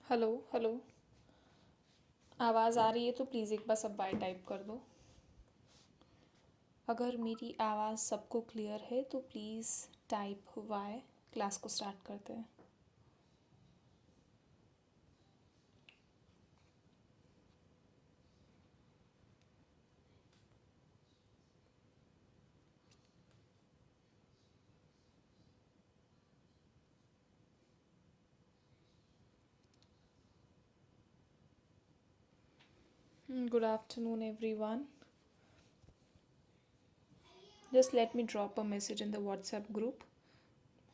Hello hello. आवाज़ आ रही है तो प्लीज़ एक बार सब बाय टाइप कर दो। अगर मेरी आवाज़ सबको क्लियर है तो प्लीज़ टाइप वाई। क्लास को स्टार्ट करते हैं। Good afternoon everyone. Just let me drop a message in the WhatsApp group.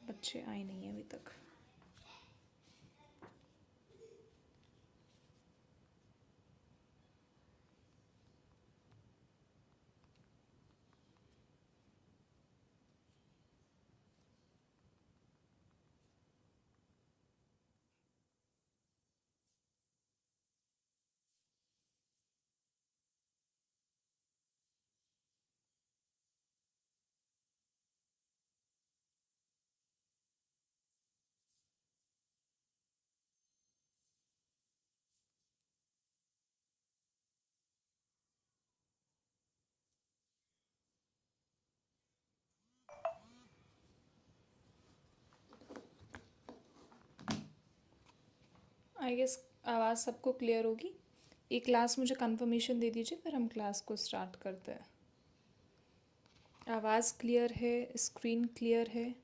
बच्चे आए नहीं हैं अभी तक। आई गेस आवाज़ सबको क्लियर होगी। एक क्लास मुझे कंफर्मेशन दे दीजिए, फिर हम क्लास को स्टार्ट करते हैं। आवाज़ क्लियर है, स्क्रीन क्लियर है।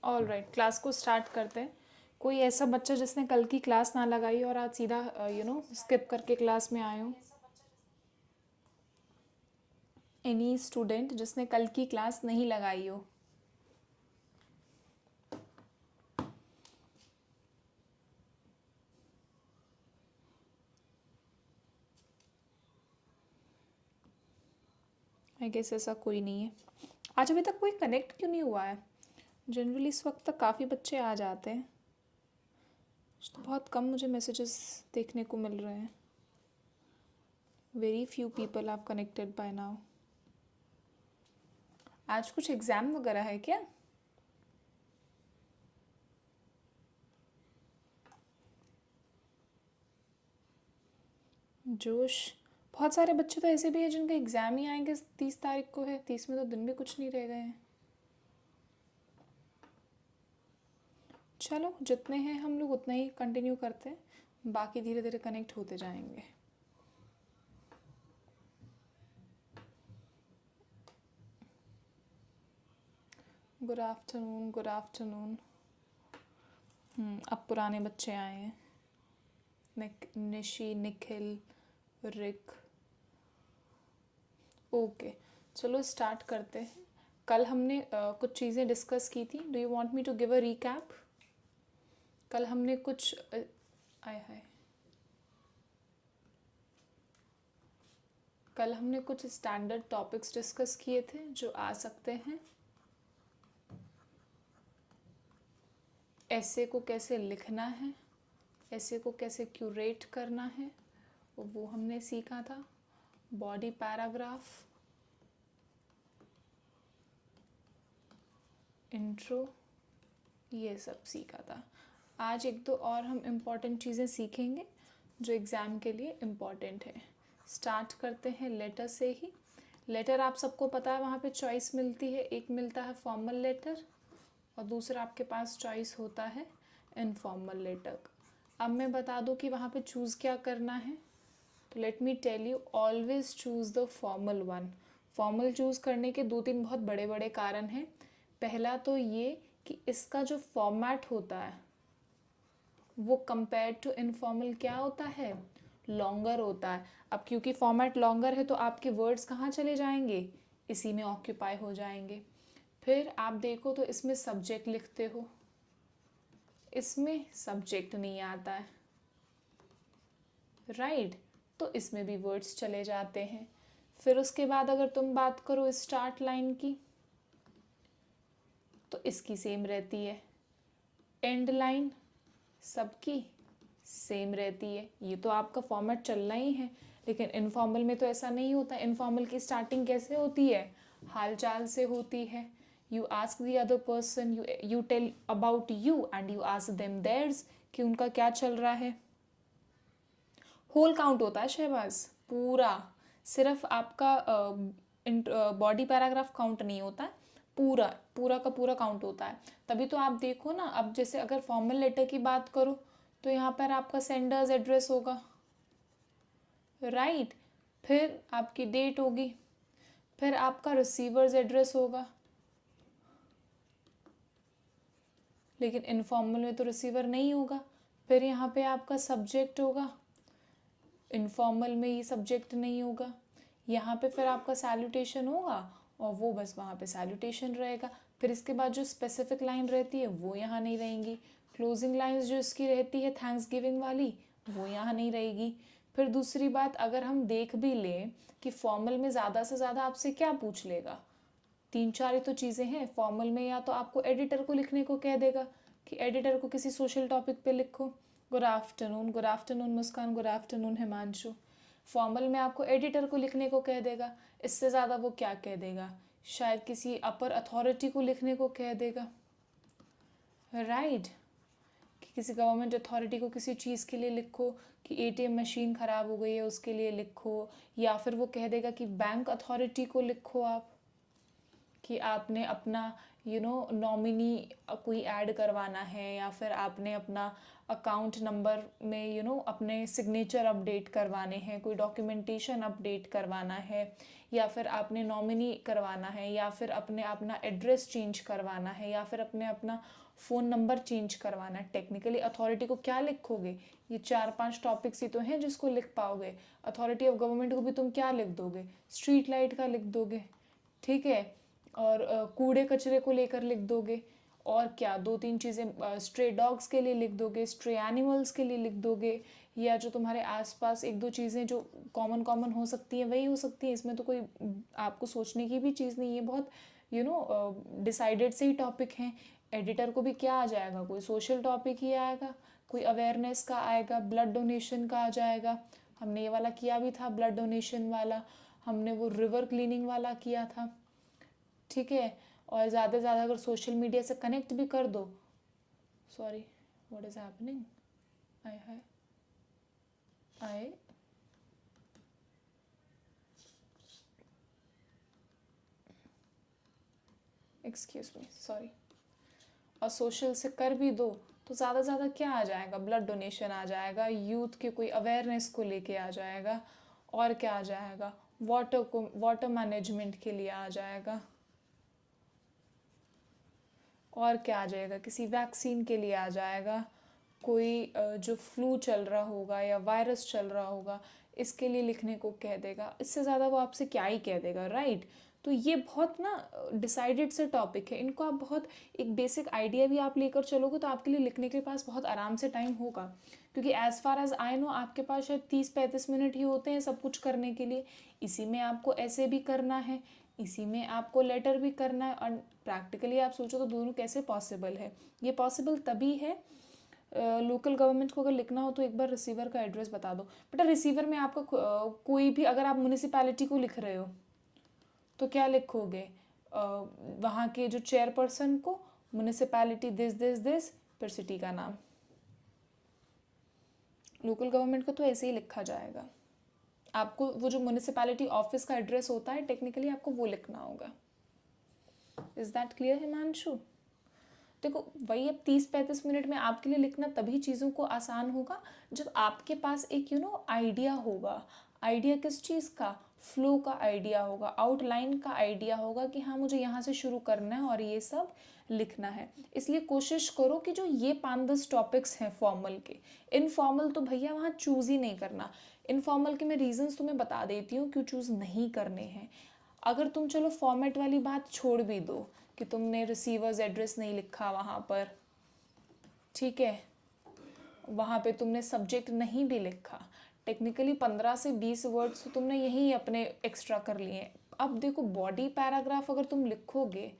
ऑल राइट, क्लास को स्टार्ट करते हैं। कोई ऐसा बच्चा जिसने कल की क्लास ना लगाई और आज सीधा स्किप करके क्लास में आए हो? एनी स्टूडेंट जिसने कल की क्लास नहीं लगाई हो? आई गेस ऐसा कोई नहीं है। आज अभी तक कोई कनेक्ट क्यों नहीं हुआ है? जनरली इस वक्त तक काफ़ी बच्चे आ जाते हैं। तो बहुत कम मुझे मैसेजेस देखने को मिल रहे हैं। Very few people have connected by now. आज कुछ एग्ज़ाम वगैरह है क्या? जोश। बहुत सारे बच्चे तो ऐसे भी हैं जिनका एग्ज़ाम ही आएंगे 30 तारीख को है। 30 में तो दिन भी कुछ नहीं रह गए हैं। चलो, जितने हैं हम लोग उतना ही कंटिन्यू करते हैं, बाकी धीरे धीरे कनेक्ट होते जाएंगे। Good afternoon, good afternoon. अब पुराने बच्चे आए हैं। निशी, निखिल, रिक। ओके, चलो स्टार्ट करते हैं। कल हमने कुछ चीज़ें डिस्कस की थी। Do you want me to give a recap? कल हमने कुछ आय हाय कल हमने कुछ स्टैंडर्ड टॉपिक्स डिस्कस किए थे जो आ सकते हैं। ऐसे को कैसे लिखना है, ऐसे को कैसे क्यूरेट करना है, वो हमने सीखा था। बॉडी पैराग्राफ, इंट्रो, ये सब सीखा था। आज एक दो और हम इम्पॉर्टेंट चीज़ें सीखेंगे जो एग्ज़ाम के लिए इम्पॉर्टेंट है। स्टार्ट करते हैं लेटर से ही। लेटर आप सबको पता है, वहाँ पे चॉइस मिलती है। एक मिलता है फॉर्मल लेटर और दूसरा आपके पास चॉइस होता है इनफॉर्मल लेटर। अब मैं बता दूँ कि वहाँ पे चूज़ क्या करना है। तो let me tell you, always choose the formal one. Formal choose करने के दो तीन बहुत बड़े बड़े कारण हैं। पहला तो ये कि इसका जो फॉर्मेट होता है वो कंपेयर टू इनफॉर्मल क्या होता है, लॉन्गर होता है। अब क्योंकि फॉर्मेट लॉन्गर है तो आपके वर्ड्स कहाँ चले जाएंगे, इसी में ऑक्यूपाई हो जाएंगे। फिर आप देखो तो इसमें सब्जेक्ट लिखते हो, इसमें सब्जेक्ट नहीं आता है, राइट, तो इसमें भी वर्ड्स चले जाते हैं। फिर उसके बाद अगर तुम बात करो स्टार्ट लाइन की तो इसकी सेम रहती है, एंड लाइन सबकी सेम रहती है। ये तो आपका फॉर्मेट चलना ही है, लेकिन इनफॉर्मल में तो ऐसा नहीं होता। इनफॉर्मल की स्टार्टिंग कैसे होती है, हालचाल से होती है। You ask the other person, you tell about you and you ask them theirs, कि उनका क्या चल रहा है। होल काउंट होता है शहबाज, पूरा, सिर्फ आपका बॉडी पैराग्राफ काउंट नहीं होता है, पूरा पूरा का पूरा काउंट होता है। तभी तो आप देखो ना, अब जैसे अगर फॉर्मल लेटर की बात करो तो यहाँ पर आपका सेंडर्स एड्रेस होगा, राइट, फिर आपकी डेट होगी, फिर आपका रिसीवर्स एड्रेस होगा। लेकिन इनफॉर्मल में तो रिसीवर नहीं होगा। फिर यहाँ पे आपका सब्जेक्ट होगा, इनफॉर्मल में ये सब्जेक्ट नहीं होगा। यहाँ पे फिर आपका सैल्यूटेशन होगा और वो बस वहाँ पे सैल्यूटेशन रहेगा। फिर इसके बाद जो स्पेसिफिक लाइन रहती है वो यहाँ नहीं रहेंगी। क्लोजिंग लाइंस जो इसकी रहती है थैंक्स गिविंग वाली, वो यहाँ नहीं रहेगी। फिर दूसरी बात, अगर हम देख भी लें कि फॉर्मल में ज़्यादा से ज़्यादा आपसे क्या पूछ लेगा, तीन चार ही तो चीज़ें हैं फॉर्मल में। या तो आपको एडिटर को लिखने को कह देगा कि एडिटर को किसी सोशल टॉपिक पे लिखो, गुड आफ्टरनून मुस्कान, गुड आफ्टरनून हिमांशु। फॉर्मल में आपको एडिटर को लिखने को कह देगा। इससे ज़्यादा वो क्या कह देगा, शायद किसी अपर अथॉरिटी को लिखने को कह देगा, राइट, कि किसी गवर्नमेंट अथॉरिटी को किसी चीज़ के लिए लिखो, कि एटीएम मशीन ख़राब हो गई है उसके लिए लिखो। या फिर वो कह देगा कि बैंक अथॉरिटी को लिखो आप, कि आपने अपना नॉमिनी कोई ऐड करवाना है, या फिर आपने अपना अकाउंट नंबर में अपने सिग्नेचर अपडेट करवाने हैं, कोई डॉक्यूमेंटेशन अपडेट करवाना है, या फिर आपने नॉमिनी करवाना है, या फिर अपने अपना एड्रेस चेंज करवाना है, या फिर अपने अपना फ़ोन नंबर चेंज करवाना है। टेक्निकली अथॉरिटी को क्या लिखोगे, ये 4-5 टॉपिक्स ही तो हैं जिसको लिख पाओगे। अथॉरिटी ऑफ गवर्नमेंट को भी तुम क्या लिख दोगे, स्ट्रीट लाइट का लिख दोगे, ठीक है, और कूड़े कचरे को लेकर लिख दोगे, और क्या 2-3 चीज़ें स्ट्रे डॉग्स के लिए लिख दोगे, स्ट्रे एनिमल्स के लिए लिख दोगे, या जो तुम्हारे आसपास 1-2 चीज़ें जो कॉमन हो सकती हैं वही हो सकती हैं। इसमें तो कोई आपको सोचने की भी चीज़ नहीं है, बहुत डिसाइडेड से ही टॉपिक हैं। एडिटर को भी क्या आ जाएगा, कोई सोशल टॉपिक ही आएगा, कोई अवेयरनेस का आएगा, ब्लड डोनेशन का आ जाएगा। हमने ये वाला किया भी था, ब्लड डोनेशन वाला, हमने वो रिवर क्लीनिंग वाला किया था, ठीक है। और ज़्यादा से ज़्यादा अगर सोशल मीडिया से कनेक्ट भी कर दो, sorry what is happening, I excuse me, sorry, और सोशल से कर भी दो तो ज़्यादा से ज़्यादा क्या आ जाएगा, ब्लड डोनेशन आ जाएगा, यूथ के कोई अवेयरनेस को लेके आ जाएगा, और क्या आ जाएगा, वाटर मैनेजमेंट के लिए आ जाएगा, और क्या आ जाएगा, किसी वैक्सीन के लिए आ जाएगा, कोई जो फ्लू चल रहा होगा या वायरस चल रहा होगा इसके लिए लिखने को कह देगा। इससे ज़्यादा वो आपसे क्या ही कह देगा, राइट। तो ये बहुत ना डिसाइडेड से टॉपिक है, इनको आप बहुत एक बेसिक आइडिया भी आप लेकर चलोगे तो आपके लिए लिखने के पास बहुत आराम से टाइम होगा। क्योंकि as far as I know आपके पास शायद 30-35 मिनट ही होते हैं सब कुछ करने के लिए। इसी में आपको ऐसे भी करना है, इसी में आपको लेटर भी करना है, और प्रैक्टिकली आप सोचो तो दोनों कैसे पॉसिबल है। ये पॉसिबल तभी है, लोकल गवर्नमेंट को अगर लिखना हो तो एक बार रिसीवर का एड्रेस बता दो। बेटा रिसीवर में आपका कोई भी, अगर आप म्यूनिसिपैलिटी को लिख रहे हो तो क्या लिखोगे, वहाँ के जो चेयरपर्सन को म्यूनिसिपैलिटी दिस दिस दिस, फिर सिटी का नाम, लोकल गवर्नमेंट का तो ऐसे ही लिखा जाएगा, आपको वो जो म्यूनिसिपैलिटी ऑफिस का एड्रेस होता है टेक्निकली आपको वो लिखना होगा। Is that clear Himanshu? देखो वही अब 30-35 मिनट में आपके लिए लिखना तभी चीज़ों को आसान होगा जब आपके पास एक आइडिया होगा। आइडिया किस चीज़ का? फ्लो का आइडिया होगा, आउटलाइन का आइडिया होगा कि हाँ मुझे यहाँ से शुरू करना है और ये सब लिखना है। इसलिए कोशिश करो कि जो ये 5-10 टॉपिक्स हैं फॉर्मल के, इनफॉर्मल तो भैया वहाँ चूज़ ही नहीं करना। इनफॉर्मल के मैं रीजंस तुम्हें बता देती हूँ क्यों चूज़ नहीं करने हैं। अगर तुम चलो फॉर्मेट वाली बात छोड़ भी दो कि तुमने रिसीवर्स एड्रेस नहीं लिखा वहाँ पर, ठीक है, वहाँ पे तुमने सब्जेक्ट नहीं भी लिखा, टेक्निकली 15 से 20 वर्ड्स तो तुमने यही अपने एक्स्ट्रा कर लिए। अब देखो बॉडी पैराग्राफ अगर तुम लिखोगे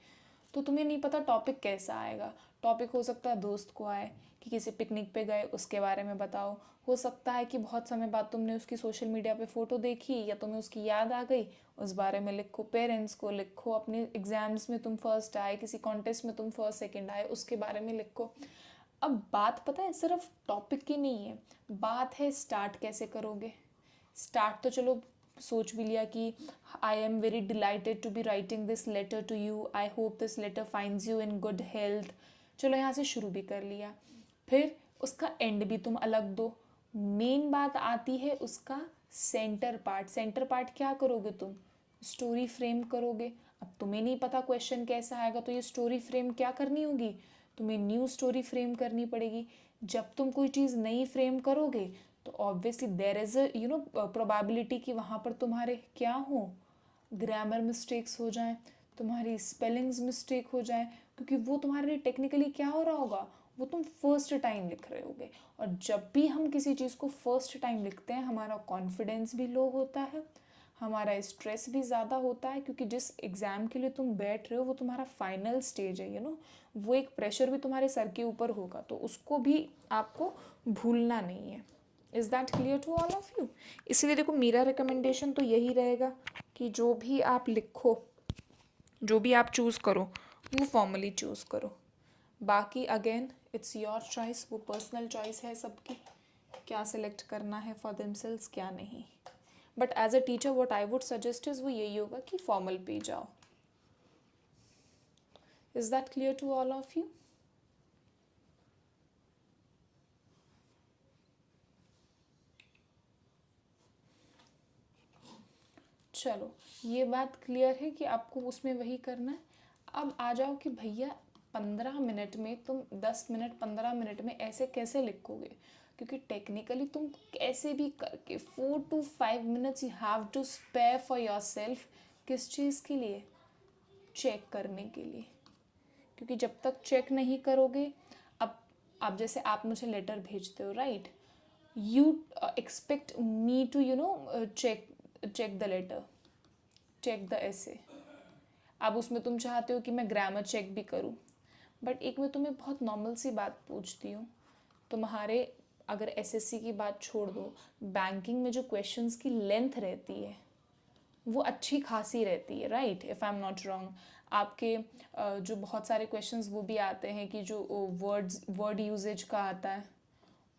तो तुम्हें नहीं पता टॉपिक कैसा आएगा। टॉपिक हो सकता है दोस्त को आए कि किसी पिकनिक पे गए उसके बारे में बताओ, हो सकता है कि बहुत समय बाद तुमने उसकी सोशल मीडिया पे फ़ोटो देखी या तुम्हें उसकी याद आ गई उस बारे में लिखो, पेरेंट्स को लिखो, अपने एग्ज़ाम्स में तुम फर्स्ट आए, किसी कॉन्टेस्ट में तुम फर्स्ट सेकंड आए उसके बारे में लिखो। अब बात पता है सिर्फ टॉपिक की नहीं है, बात है स्टार्ट कैसे करोगे। स्टार्ट तो चलो सोच भी लिया कि I am very delighted to be writing this letter to you, I hope this letter finds you in good health, चलो यहाँ से शुरू भी कर लिया। फिर उसका एंड भी तुम अलग दो। मेन बात आती है उसका सेंटर पार्ट। सेंटर पार्ट क्या करोगे तुम? स्टोरी फ्रेम करोगे। अब तुम्हें नहीं पता क्वेश्चन कैसा आएगा तो ये स्टोरी फ्रेम क्या करनी होगी, तुम्हें न्यू स्टोरी फ्रेम करनी पड़ेगी। जब तुम कोई चीज़ नई फ्रेम करोगे तो obviously there is a probability कि वहाँ पर तुम्हारे क्या हो, ग्रामर मिस्टेक्स हो जाएं, तुम्हारी स्पेलिंग्स मिस्टेक हो जाएं, क्योंकि वो तुम्हारे लिए टेक्निकली क्या हो रहा होगा, वो तुम फर्स्ट टाइम लिख रहे होगे। और जब भी हम किसी चीज़ को फर्स्ट टाइम लिखते हैं हमारा कॉन्फिडेंस भी लो होता है, हमारा स्ट्रेस भी ज़्यादा होता है, क्योंकि जिस एग्ज़ाम के लिए तुम बैठ रहे हो वो तुम्हारा फाइनल स्टेज है वो एक प्रेशर भी तुम्हारे सर के ऊपर होगा, तो उसको भी आपको भूलना नहीं है। Is that clear to all of you? इसलिए देखो मेरा रिकमेंडेशन तो यही रहेगा कि जो भी आप लिखो, जो भी आप चूज़ करो वो फॉर्मली चूज़ करो। बाकी अगेन इट्स योर चॉइस, वो पर्सनल चॉइस है सबकी, क्या सिलेक्ट करना है फॉर देमसेल्व्स क्या नहीं। But as a teacher what I would suggest is वो यही होगा कि फॉर्मल पे जाओ। Is that clear to all of you? चलो ये बात क्लियर है कि आपको उसमें वही करना है। अब आ जाओ कि भैया 15 मिनट में तुम 10 मिनट 15 मिनट में ऐसे कैसे लिखोगे, क्योंकि टेक्निकली तुम कैसे भी करके 4 to 5 minutes you have to spare for yourself. किस चीज़ के लिए? चेक करने के लिए। क्योंकि जब तक चेक नहीं करोगे, अब जैसे आप मुझे लेटर भेजते हो right, you expect me to check the letter, check the ऐसे। अब उसमें तुम चाहते हो कि मैं ग्रामर चेक भी करूँ, बट एक मैं तुम्हें बहुत नॉर्मल सी बात पूछती हूँ, तुम्हारे अगर एसएससी की बात छोड़ दो, बैंकिंग में जो क्वेश्चंस की लेंथ रहती है वो अच्छी खासी रहती है right, if I am not wrong. आपके जो बहुत सारे क्वेश्चंस वो भी आते हैं कि जो वर्ड यूजेज का आता है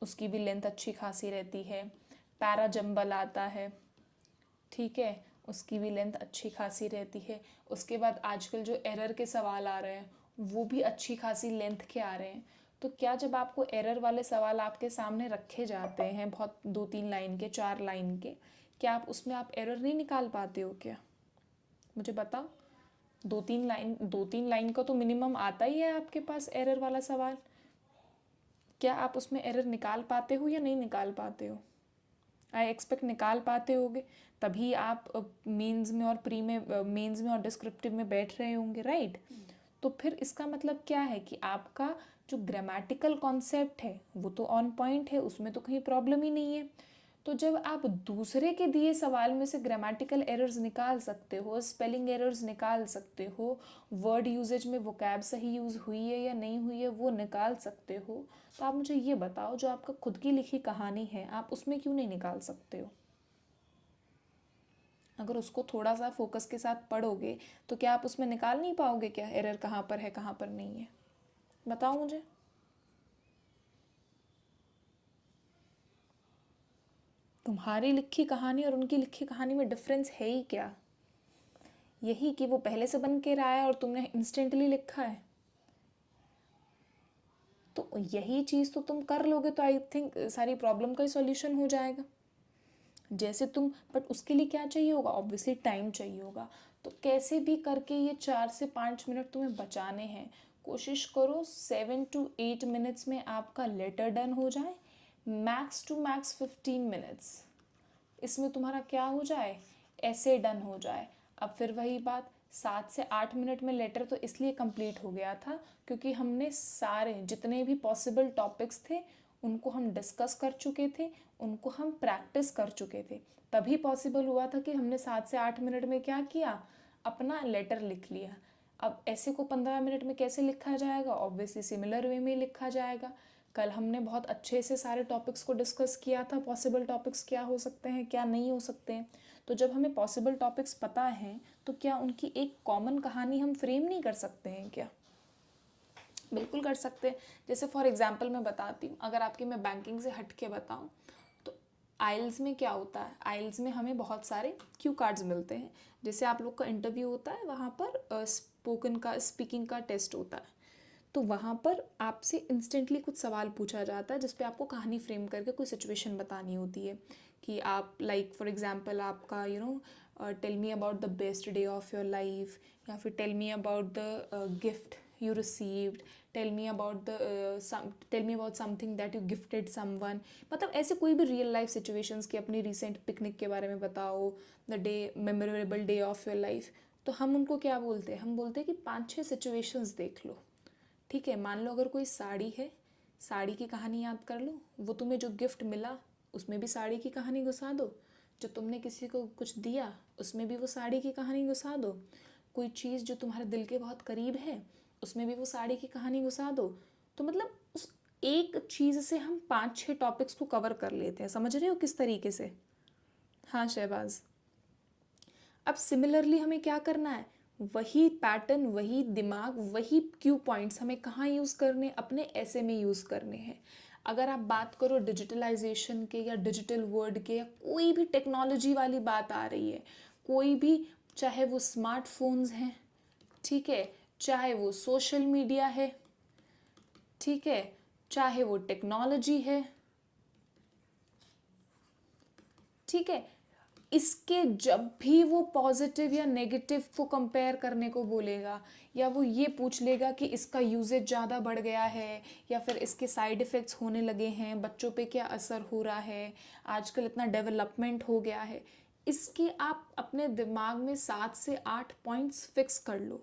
उसकी भी लेंथ अच्छी खासी रहती है। पैरा जंबल आता है, ठीक है, उसकी भी लेंथ अच्छी खासी रहती है। उसके बाद आजकल जो एरर के सवाल आ रहे हैं वो भी अच्छी खासी लेंथ के आ रहे हैं। तो क्या जब आपको एरर वाले सवाल आपके सामने रखे जाते हैं बहुत 2-3 लाइन के 4 लाइन के, क्या आप उसमें आप एरर नहीं निकाल पाते हो क्या? मुझे बताओ। 2-3 लाइन का तो मिनिमम आता ही है आपके पास एरर वाला सवाल, क्या आप उसमें एरर निकाल पाते हो या नहीं निकाल पाते हो? आई एक्सपेक्ट निकाल पाते होगे, तभी आप मेंस में और प्री में मेंस में और डिस्क्रिप्टिव में बैठ रहे होंगे राइट। तो फिर इसका मतलब क्या है कि आपका जो ग्रामेटिकल कॉन्सेप्ट है वो तो ऑन पॉइंट है, उसमें तो कहीं प्रॉब्लम ही नहीं है। तो जब आप दूसरे के दिए सवाल में से ग्रामेटिकल एरर्स निकाल सकते हो, स्पेलिंग एरर्स निकाल सकते हो, वर्ड यूजेज में वोकैब सही यूज़ हुई है या नहीं हुई है वो निकाल सकते हो, तो आप मुझे ये बताओ जो आपका खुद की लिखी कहानी है आप उसमें क्यों नहीं निकाल सकते हो? अगर उसको थोड़ा सा फोकस के साथ पढ़ोगे तो क्या आप उसमें निकाल नहीं पाओगे क्या एरर कहाँ पर है कहाँ पर नहीं है? बताओ मुझे। तुम्हारी लिखी कहानी और उनकी लिखी कहानी में डिफरेंस है ही क्या? यही कि वो पहले से बन के रहा है और तुमने इंस्टेंटली लिखा है। तो यही चीज़ तो तुम कर लोगे तो आई थिंक सारी प्रॉब्लम का ही सॉल्यूशन हो जाएगा। जैसे तुम, बट उसके लिए क्या चाहिए होगा? ऑब्वियसली टाइम चाहिए होगा। तो कैसे भी करके ये 4 से 5 मिनट तुम्हें बचाने हैं। कोशिश करो 7 to 8 मिनट्स में आपका लेटर डन हो जाए, मैक्स टू मैक्स 15 मिनट्स इसमें तुम्हारा क्या हो जाए, ऐसे डन हो जाए। अब फिर वही बात, 7 से 8 मिनट में लेटर तो इसलिए कंप्लीट हो गया था क्योंकि हमने सारे जितने भी पॉसिबल टॉपिक्स थे उनको हम डिस्कस कर चुके थे, उनको हम प्रैक्टिस कर चुके थे, तभी पॉसिबल हुआ था कि हमने 7 से 8 मिनट में क्या किया, अपना लेटर लिख लिया। अब ऐसे को 15 मिनट में कैसे लिखा जाएगा? ऑब्वियसली सिमिलर वे में लिखा जाएगा। कल हमने बहुत अच्छे से सारे टॉपिक्स को डिस्कस किया था, पॉसिबल टॉपिक्स क्या हो सकते हैं, क्या नहीं हो सकते हैं। तो जब हमें पॉसिबल टॉपिक्स पता हैं तो क्या उनकी एक कॉमन कहानी हम फ्रेम नहीं कर सकते हैं क्या? बिल्कुल कर सकते हैं। जैसे फॉर एग्जांपल मैं बताती हूँ, अगर आपकी मैं बैंकिंग से हट के बताऊँ तो आइल्स में क्या होता है, आइल्स में हमें बहुत सारे क्यू कार्ड्स मिलते हैं। जैसे आप लोग का इंटरव्यू होता है, वहाँ पर स्पीकिंग का टेस्ट होता है, तो वहाँ पर आपसे इंस्टेंटली कुछ सवाल पूछा जाता है जिस पे आपको कहानी फ्रेम करके कोई सिचुएशन बतानी होती है कि आप लाइक फॉर एग्जांपल आपका tell me about the best day of your life, या फिर tell me about the gift you received, tell me about something that you gifted someone. मतलब ऐसे कोई भी रियल लाइफ सिचुएशंस की, अपनी रिसेंट पिकनिक के बारे में बताओ, the day memorable day of your life. तो हम उनको क्या बोलते हैं, हम बोलते हैं कि 5-6 सिचुएशंस देख लो। ठीक है, मान लो अगर कोई साड़ी है, साड़ी की कहानी याद कर लो, वो तुम्हें जो गिफ्ट मिला उसमें भी साड़ी की कहानी घुसा दो, जो तुमने किसी को कुछ दिया उसमें भी वो साड़ी की कहानी घुसा दो, कोई चीज़ जो तुम्हारे दिल के बहुत करीब है उसमें भी वो साड़ी की कहानी घुसा दो। तो मतलब उस एक चीज़ से हम 5-6 टॉपिक्स को कवर कर लेते हैं। समझ रहे हो किस तरीके से? हाँ शहबाज। अब सिमिलरली हमें क्या करना है, वही पैटर्न, वही दिमाग, वही क्यू पॉइंट्स हमें कहाँ यूज़ करने, अपने ऐसे में यूज़ करने हैं। अगर आप बात करो डिजिटलाइजेशन के या डिजिटल वर्ड के, या कोई भी टेक्नोलॉजी वाली बात आ रही है, कोई भी, चाहे वो स्मार्टफोन्स हैं, ठीक है, चाहे वो सोशल मीडिया है, ठीक है, चाहे वो टेक्नोलॉजी है, ठीक है, इसके जब भी वो पॉजिटिव या नेगेटिव को कंपेयर करने को बोलेगा, या वो ये पूछ लेगा कि इसका यूजेज ज़्यादा बढ़ गया है या फिर इसके साइड इफ़ेक्ट्स होने लगे हैं, बच्चों पे क्या असर हो रहा है, आजकल इतना डेवलपमेंट हो गया है, इसके आप अपने दिमाग में 7 से 8 पॉइंट्स फिक्स कर लो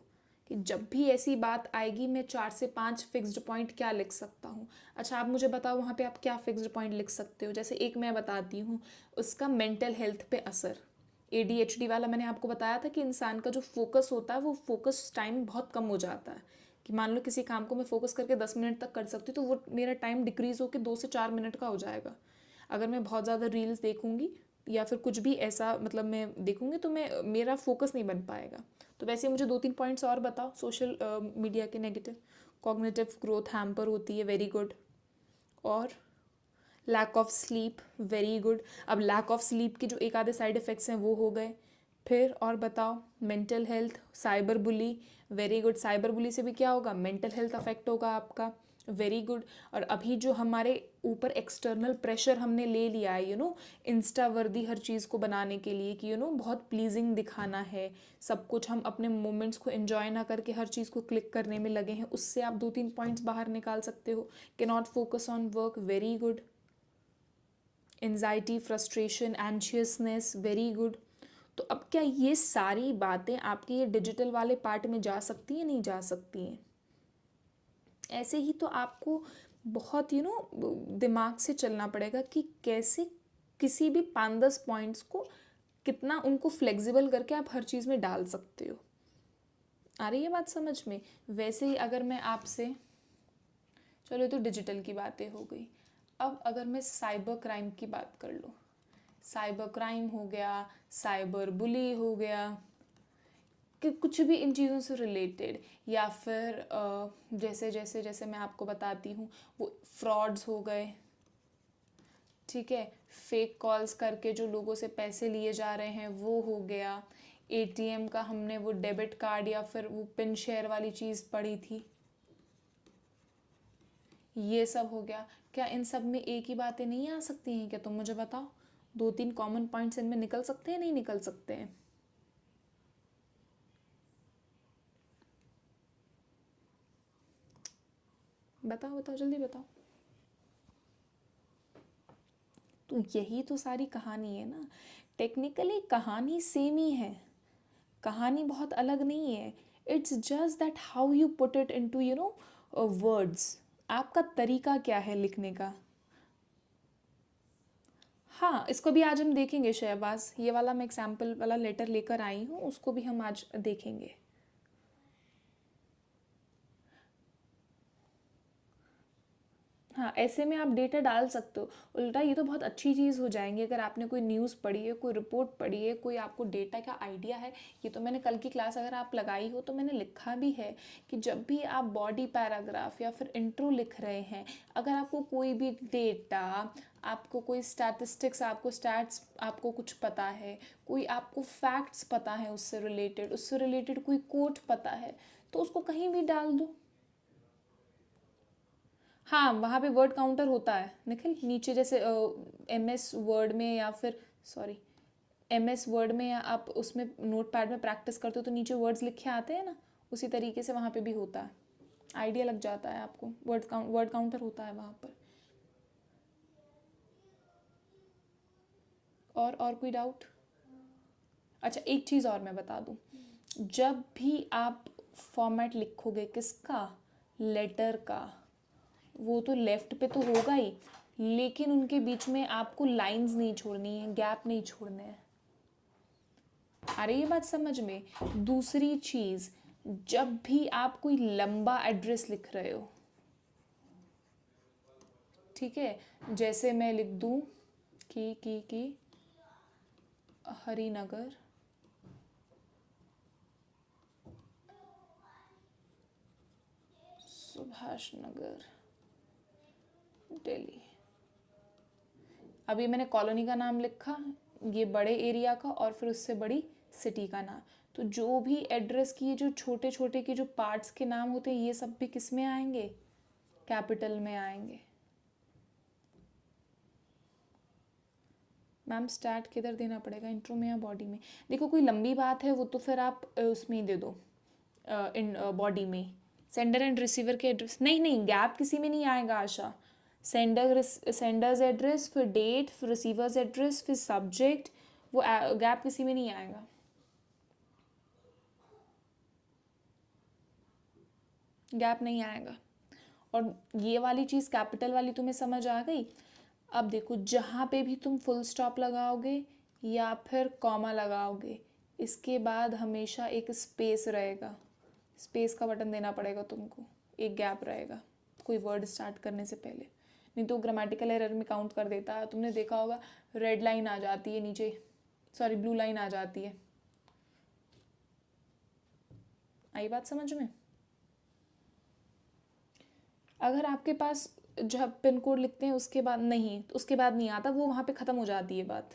कि जब भी ऐसी बात आएगी मैं 4 से 5 फिक्स्ड पॉइंट क्या लिख सकता हूँ। अच्छा आप मुझे बताओ वहाँ पे आप क्या फिक्स्ड पॉइंट लिख सकते हो। जैसे एक मैं बताती हूँ, उसका मेंटल हेल्थ पे असर। ADHD वाला मैंने आपको बताया था कि इंसान का जो फोकस होता है वो फोकस टाइम बहुत कम हो जाता है, कि मान लो किसी काम को मैं फोकस करके 10 मिनट तक कर सकती हूँ तो वो मेरा टाइम डिक्रीज़ होकर 2 से 4 मिनट का हो जाएगा। अगर मैं बहुत ज़्यादा रील्स देखूँगी या फिर कुछ भी ऐसा मतलब मैं देखूँगी तो मेरा फोकस नहीं बन पाएगा। तो वैसे मुझे 2-3 पॉइंट्स और बताओ सोशल मीडिया के नेगेटिव। कॉग्निटिव ग्रोथ हैम्पर होती है, वेरी गुड। और lack of sleep, very good. अब लैक ऑफ स्लीप के जो एक आधे साइड इफ़ेक्ट्स हैं वो हो गए। फिर और बताओ, mental health, cyber bully, very good. Cyber bully से भी क्या होगा, मेंटल हेल्थ अफेक्ट होगा आपका, वेरी गुड। और अभी जो हमारे ऊपर एक्सटर्नल प्रेशर हमने ले लिया है, इंस्टा वर्दी हर चीज़ को बनाने के लिए कि बहुत प्लीजिंग दिखाना है, सब कुछ हम अपने मोमेंट्स को एंजॉय ना करके हर चीज़ को क्लिक करने में लगे हैं, उससे आप 2-3 पॉइंट्स बाहर निकाल सकते हो। Can not focus on work, very good. Anxiety, frustration, anxiousness, very good. तो अब क्या ये सारी बातें आपके ये डिजिटल वाले पार्ट में जा सकती हैं, नहीं जा सकती हैं? ऐसे ही तो आपको बहुत दिमाग से चलना पड़ेगा कि कैसे किसी भी 5-10 पॉइंट्स को कितना उनको फ्लेक्सिबल करके आप हर चीज़ में डाल सकते हो। आ रही है बात समझ में? वैसे ही अगर मैं आपसे, चलो ये तो डिजिटल की बातें हो गई, अब अगर मैं साइबर क्राइम की बात कर लूँ, साइबर क्राइम हो गया, साइबर बुली हो गया, कि कुछ भी इन चीज़ों से रिलेटेड, या फिर जैसे जैसे जैसे मैं आपको बताती हूँ वो फ्रॉड्स हो गए, ठीक है, फेक कॉल्स करके जो लोगों से पैसे लिए जा रहे हैं वो हो गया, एटीएम का हमने वो डेबिट कार्ड या फिर वो पिन शेयर वाली चीज़ पड़ी थी, ये सब हो गया। क्या इन सब में एक ही बातें नहीं आ सकती हैं? क्या तुम मुझे बताओ, 2-3 कॉमन पॉइंट्स इनमें निकल सकते हैं, नहीं निकल सकते हैं? बताओ बताओ, जल्दी बताओ। तो यही तो सारी कहानी है ना। टेक्निकली कहानी सेम ही है, कहानी बहुत अलग नहीं है। It's just that how you put it into words. आपका तरीका क्या है लिखने का। हाँ, इसको भी आज हम देखेंगे शहबाज, ये वाला मैं एग्जाम्पल वाला लेटर लेकर आई हूँ, उसको भी हम आज देखेंगे। हाँ, ऐसे में आप डेटा डाल सकते हो। उल्टा ये तो बहुत अच्छी चीज़ हो जाएंगी अगर आपने कोई न्यूज़ पढ़ी है, कोई रिपोर्ट पढ़ी है, कोई आपको डेटा का आइडिया है। ये तो मैंने कल की क्लास अगर आप लगाई हो तो मैंने लिखा भी है कि जब भी आप बॉडी पैराग्राफ या फिर इंट्रो लिख रहे हैं, अगर आपको कोई भी डेटा, आपको कोई स्टैटिस्टिक्स, आपको स्टैट्स, आपको कुछ पता है, कोई आपको फैक्ट्स पता है, उससे रिलेटेड कोई कोट पता है, तो उसको कहीं भी डाल दो। हाँ, वहाँ पे वर्ड काउंटर होता है निखिल, नीचे जैसे एमएस वर्ड में या फिर सॉरी एमएस वर्ड में, या आप उसमें नोट पैड में प्रैक्टिस करते हो तो नीचे वर्ड्स लिखे आते हैं ना, उसी तरीके से वहाँ पे भी होता है। आइडिया लग जाता है आपको, वर्ड काउंटर होता है वहाँ पर। और कोई डाउट? अच्छा, एक चीज़ और मैं बता दूँ, जब भी आप फॉर्मेट लिखोगे किसका, लेटर का, वो तो लेफ्ट पे तो होगा ही, लेकिन उनके बीच में आपको लाइंस नहीं छोड़नी है, गैप नहीं छोड़ने हैं। आ रही है बात समझ में? दूसरी चीज़, जब भी आप कोई लंबा एड्रेस लिख रहे हो, ठीक है, जैसे मैं लिख दूँ कि हरिनगर, सुभाष नगर, दिल्ली। अभी मैंने कॉलोनी का नाम लिखा, ये बड़े एरिया का, और फिर उससे बड़ी सिटी का नाम। तो जो भी एड्रेस की जो छोटे छोटे के जो पार्ट्स के नाम होते हैं, ये सब भी किस में आएंगे, कैपिटल में आएंगे। मैम स्टार्ट किधर देना पड़ेगा, इंट्रो में या बॉडी में? देखो, कोई लंबी बात है वो तो फिर आप उसमें ही दे दो, इन बॉडी में। सेंडर एंड रिसीवर के एड्रेस, नहीं नहीं, गैप किसी में नहीं आएगा आशा। सेंडर्स एड्रेस, फिर डेट, फिर रिसीवर्स एड्रेस, फिर सब्जेक्ट, वो गैप किसी में नहीं आएगा। गैप नहीं आएगा। और ये वाली चीज़ कैपिटल वाली तुम्हें समझ आ गई। अब देखो, जहाँ पे भी तुम फुल स्टॉप लगाओगे या फिर कॉमा लगाओगे, इसके बाद हमेशा एक स्पेस रहेगा, स्पेस का बटन देना पड़ेगा तुमको, एक गैप रहेगा कोई वर्ड स्टार्ट करने से पहले, नहीं तो ग्रामेटिकल एरर में काउंट कर देता है। तुमने देखा होगा रेड लाइन आ जाती है नीचे, सॉरी ब्लू लाइन आ जाती है। आई बात समझ में? अगर आपके पास जब पिन कोड लिखते हैं उसके बाद नहीं, तो उसके बाद नहीं आता, वो वहाँ पे ख़त्म हो जाती है बात।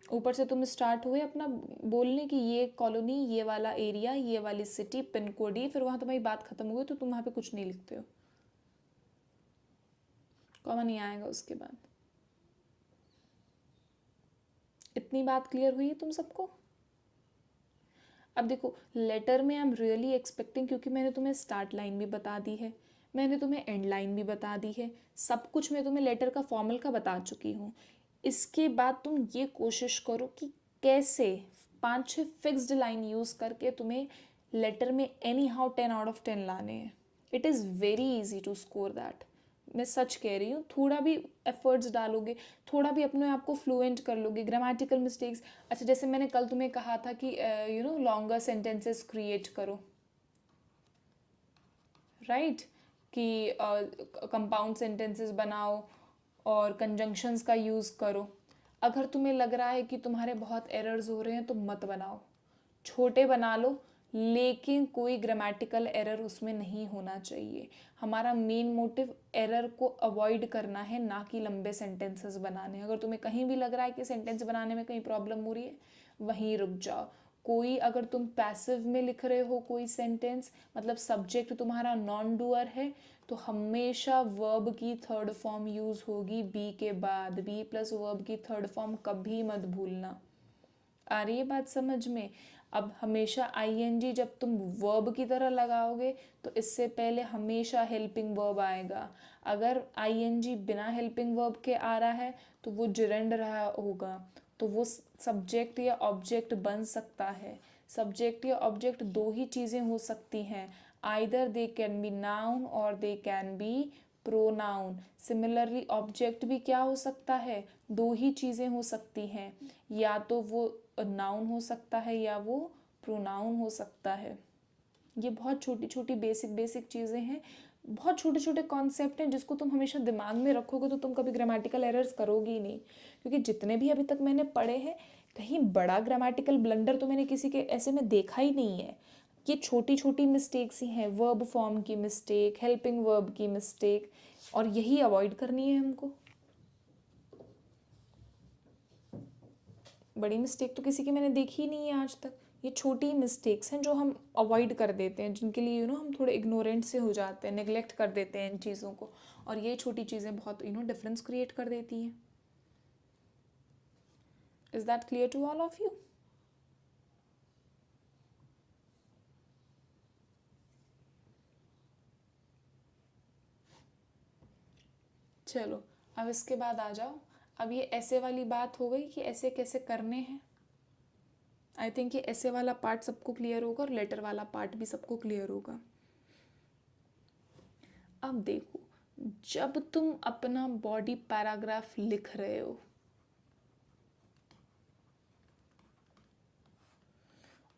ऊपर से तुम स्टार्ट हुए अपना बोलने की, ये कॉलोनी, ये वाला एरिया, ये वाली सिटी, पिन कोड ये, फिर वहाँ तुम्हारी बात ख़त्म हो गई, तो तुम वहाँ पे कुछ नहीं लिखते हो, कॉमा नहीं आएगा उसके बाद। इतनी बात क्लियर हुई है तुम सबको? अब देखो, लेटर में आई एम रियली एक्सपेक्टिंग, क्योंकि मैंने तुम्हें स्टार्ट लाइन भी बता दी है, मैंने तुम्हें एंड लाइन भी बता दी है, सब कुछ मैं तुम्हें लेटर का फॉर्मल का बता चुकी हूँ। इसके बाद तुम ये कोशिश करो कि कैसे 5-6 फिक्स्ड लाइन यूज़ करके तुम्हें लेटर में एनी हाउ 10 out of 10 लाने हैं। It is very easy to score that, मैं सच कह रही हूँ। थोड़ा भी एफर्ट्स डालोगे, थोड़ा भी अपने आप को फ्लुएंट कर लोगे, ग्रामेटिकल मिस्टेक्स, अच्छा जैसे मैंने कल तुम्हें कहा था कि लॉन्गर सेंटेंसेस क्रिएट करो, राइट, कि कंपाउंड सेंटेंसेस बनाओ और कंजंक्शंस का यूज़ करो। अगर तुम्हें लग रहा है कि तुम्हारे बहुत एरर्स हो रहे हैं तो मत बनाओ, छोटे बना लो, लेकिन कोई ग्रामेटिकल एरर उसमें नहीं होना चाहिए। हमारा मेन मोटिव एरर को अवॉइड करना है, ना कि लंबे सेंटेंसेस बनाने। अगर तुम्हें कहीं भी लग रहा है कि सेंटेंस बनाने में कहीं प्रॉब्लम हो रही है, वहीं रुक जाओ। कोई अगर तुम पैसिव में लिख रहे हो कोई सेंटेंस, मतलब सब्जेक्ट तुम्हारा नॉन डूअर है, तो हमेशा वर्ब की थर्ड फॉर्म यूज़ होगी बी के बाद। बी प्लस वर्ब की थर्ड फॉर्म कभी मत भूलना। आ रही है बात समझ में? अब हमेशा आईएनजी जब तुम वर्ब की तरह लगाओगे तो इससे पहले हमेशा हेल्पिंग वर्ब आएगा। अगर आईएनजी बिना हेल्पिंग वर्ब के आ रहा है तो वो जिरेंड रहा होगा, तो वो सब्जेक्ट या ऑब्जेक्ट बन सकता है। सब्जेक्ट या ऑब्जेक्ट दो ही चीज़ें हो सकती हैं, either they can be noun और they can be pronoun. Similarly object भी क्या हो सकता है, दो ही चीज़ें हो सकती हैं, या तो वो नाउन हो सकता है या वो प्रोनाउन हो सकता है। ये बहुत छोटी छोटी बेसिक चीज़ें हैं, बहुत छोटे छोटे कॉन्सेप्ट हैं जिसको तुम हमेशा दिमाग में रखोगे तो तुम कभी ग्रामेटिकल एरर्स करोगे ही नहीं। क्योंकि जितने भी अभी तक मैंने पढ़े हैं, कहीं बड़ा ग्रामेटिकल ब्लंडर तो मैंने किसी के ऐसे में देखा ही नहीं है। ये छोटी छोटी मिस्टेक्स ही हैं, वर्ब फॉर्म की मिस्टेक, हेल्पिंग वर्ब की मिस्टेक, और यही अवॉइड करनी है हमको। बड़ी मिस्टेक तो किसी की मैंने देखी ही नहीं है आज तक। ये छोटी मिस्टेक्स हैं जो हम अवॉइड कर देते हैं, जिनके लिए हम थोड़े इग्नोरेंट से हो जाते हैं, नेग्लेक्ट कर देते हैं इन चीज़ों को, और ये छोटी चीज़ें बहुत डिफरेंस क्रिएट कर देती हैं। Is that clear to all of you? चलो अब इसके बाद आ जाओ। अब ये ऐसे वाली बात हो गई कि ऐसे कैसे करने हैं। आई थिंक ये ऐसे वाला पार्ट सबको क्लियर होगा और लेटर वाला पार्ट भी सबको क्लियर होगा। अब देखो, जब तुम अपना बॉडी पैराग्राफ लिख रहे हो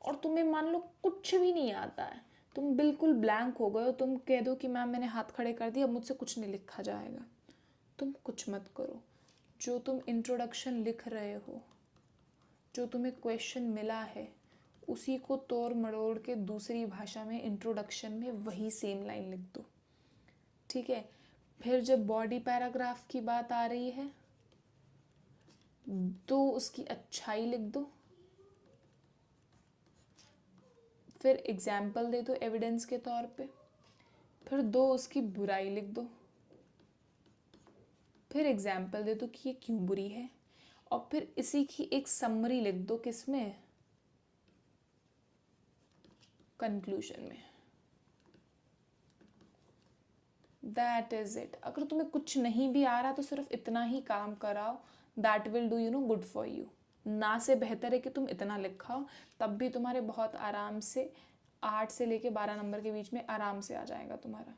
और तुम्हें मान लो कुछ भी नहीं आता है, तुम बिल्कुल ब्लैंक हो गए हो, तुम कह दो कि मैम मैंने हाथ खड़े कर दिया, अब मुझसे कुछ नहीं लिखा जाएगा, तुम कुछ मत करो। जो तुम इंट्रोडक्शन लिख रहे हो, जो तुम्हें क्वेश्चन मिला है, उसी को तोड़ मरोड़ के दूसरी भाषा में इंट्रोडक्शन में वही सेम लाइन लिख दो। ठीक है? फिर जब बॉडी पैराग्राफ की बात आ रही है तो उसकी अच्छाई लिख दो, फिर एग्जाम्पल दे दो एविडेंस के तौर पे, फिर दो उसकी बुराई लिख दो, फिर एग्जाम्पल दे दो कि ये क्यों बुरी है, और फिर इसी की एक समरी लिख दो, किसमें? कंक्लूजन में। That is it. अगर तुम्हें कुछ नहीं भी आ रहा तो सिर्फ इतना ही काम कराओ, that will do good for you. ना से बेहतर है कि तुम इतना लिखाओ, तब भी तुम्हारे बहुत आराम से 8 से लेके 12 नंबर के बीच में आराम से आ जाएगा तुम्हारा।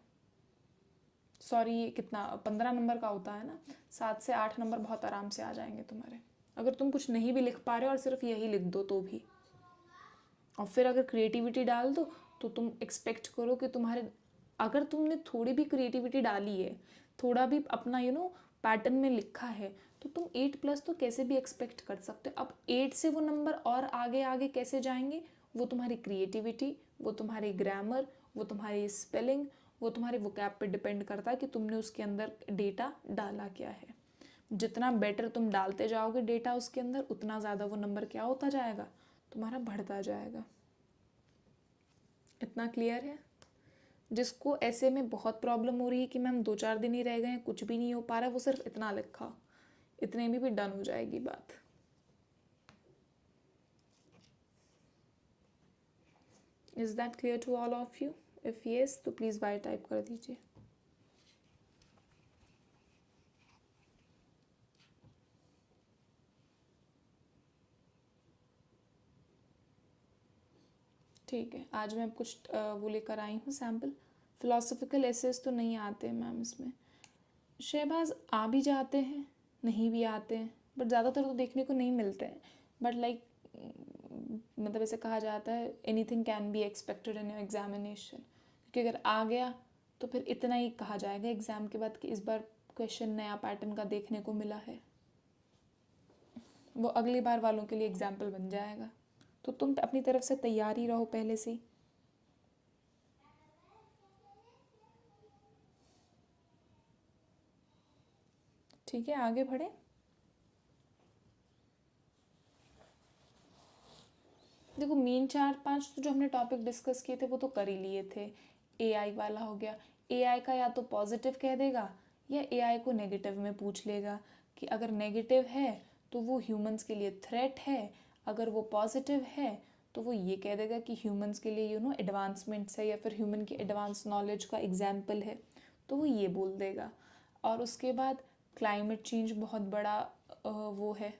सॉरी, कितना 15 नंबर का होता है ना, 7 से 8 नंबर बहुत आराम से आ जाएंगे तुम्हारे, अगर तुम कुछ नहीं भी लिख पा रहे हो और सिर्फ यही लिख दो तो भी। और फिर अगर क्रिएटिविटी डाल दो तो तुम एक्सपेक्ट करो कि तुम्हारे, अगर तुमने थोड़ी भी क्रिएटिविटी डाली है, थोड़ा भी अपना पैटर्न में लिखा है, तो तुम 8+ तो कैसे भी एक्सपेक्ट कर सकते हो। अब 8 से वो नंबर और आगे आगे कैसे जाएंगे, वो तुम्हारी क्रिएटिविटी, वो तुम्हारी ग्रामर, वो तुम्हारी स्पेलिंग, वो तुम्हारे वोकैब पे डिपेंड करता है कि तुमने उसके अंदर डेटा डाला क्या है। जितना बेटर तुम डालते जाओगे डेटा उसके अंदर, उतना ज़्यादा वो नंबर क्या होता जाएगा, तुम्हारा बढ़ता जाएगा। इतना क्लियर है? जिसको ऐसे में बहुत प्रॉब्लम हो रही है कि मैम 2-4 दिन ही रह गए हैं, कुछ भी नहीं हो पा रहा है, वो सिर्फ इतना लिखा, इतने में भी डन हो जाएगी बात। Is that clear to all of you? If yes तो प्लीज़ बाय टाइप कर दीजिए। ठीक है, आज मैं कुछ वो लेकर आई हूँ सैम्पल। फिलोसफिकल एसेस तो नहीं आते हैं मैम इसमें, शहबाज आ भी जाते हैं, नहीं भी आते हैं, बट ज़्यादातर तो देखने को नहीं मिलते हैं। बट लाइक मतलब ऐसे कहा जाता है anything can be expected in your examination, क्योंकि अगर आ गया तो फिर इतना ही कहा जाएगा एग्ज़ाम के बाद कि इस बार क्वेश्चन नया पैटर्न का देखने को मिला है, वो अगली बार वालों के लिए एग्जाम्पल बन जाएगा। तो तुम अपनी तरफ से तैयार ही रहो पहले से ही। ठीक है, आगे बढ़े। देखो मेन 4-5 तो जो हमने टॉपिक डिस्कस किए थे वो तो कर ही लिए थे। एआई वाला हो गया, एआई का या तो पॉजिटिव कह देगा या एआई को नेगेटिव में पूछ लेगा कि अगर नेगेटिव है तो वो ह्यूमंस के लिए थ्रेट है, अगर वो पॉजिटिव है तो वो ये कह देगा कि ह्यूमंस के लिए एडवांसमेंट्स है या फिर ह्यूमन की एडवांस नॉलेज का एग्जाम्पल है, तो वो ये बोल देगा। और उसके बाद क्लाइमेट चेंज बहुत बड़ा वो है,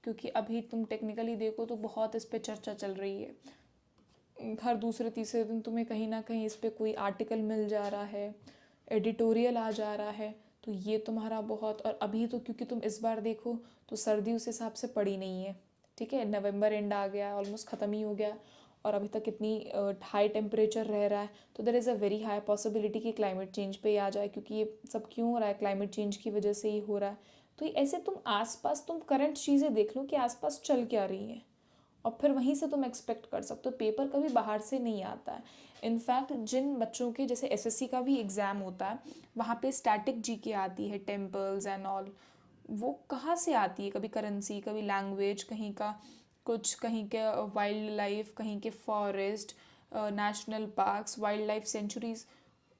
क्योंकि अभी तुम टेक्निकली देखो तो बहुत इस पे चर्चा चल रही है। हर दूसरे तीसरे दिन तुम्हें कहीं ना कहीं इस पे कोई आर्टिकल मिल जा रहा है, एडिटोरियल आ जा रहा है, तो ये तुम्हारा बहुत। और अभी तो क्योंकि तुम इस बार देखो तो सर्दी उस हिसाब से पड़ी नहीं है, ठीक है, नवंबर एंड आ गया, ऑलमोस्ट ख़त्म ही हो गया, और अभी तक इतनी हाई टेम्परेचर रह रहा है, तो there is a very high possibility कि क्लाइमेट चेंज पे ही आ जाए, क्योंकि ये सब क्यों हो रहा है, क्लाइमेट चेंज की वजह से ही हो रहा है। तो ऐसे तुम आसपास तुम करंट चीज़ें देख लो कि आसपास चल क्या रही हैं, और फिर वहीं से तुम एक्सपेक्ट कर सकते हो। पेपर कभी बाहर से नहीं आता है। इनफैक्ट जिन बच्चों के जैसे एसएससी का भी एग्ज़ाम होता है, वहाँ पे स्टैटिक जीके आती है, टेम्पल्स एंड ऑल, वो कहाँ से आती है, कभी करेंसी, कभी लैंग्वेज, कहीं का कुछ, कहीं के वाइल्ड लाइफ, कहीं के forest, national parks, wild life centuries,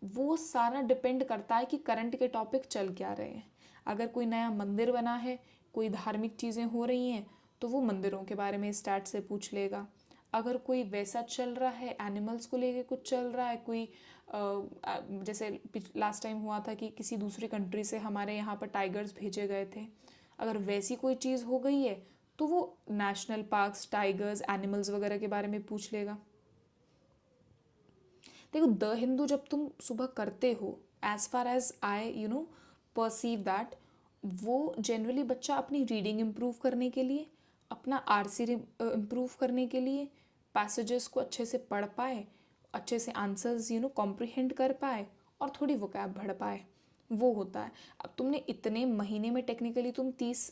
वो सारा डिपेंड करता है कि करंट के टॉपिक चल क्या रहे हैं। अगर कोई नया मंदिर बना है, कोई धार्मिक चीज़ें हो रही हैं, तो वो मंदिरों के बारे में स्टार्ट से पूछ लेगा। अगर कोई वैसा चल रहा है, एनिमल्स को लेके कुछ चल रहा है, कोई जैसे लास्ट टाइम हुआ था कि किसी दूसरी कंट्री से हमारे यहाँ पर टाइगर्स भेजे गए थे, अगर वैसी कोई चीज़ हो गई है तो वो नेशनल पार्क्स, टाइगर्स, एनिमल्स वगैरह के बारे में पूछ लेगा। देखो द हिंदू जब तुम सुबह करते हो, as far as I perceive that, वो जनरली बच्चा अपनी रीडिंग इम्प्रूव करने के लिए, अपना आरसी इम्प्रूव करने के लिए, पैसेजेस को अच्छे से पढ़ पाए, अच्छे से आंसर्स कॉम्प्रिहेंड कर पाए, और थोड़ी वोकैब बढ़ पाए, वो होता है। अब तुमने इतने महीने में टेक्निकली तुम 30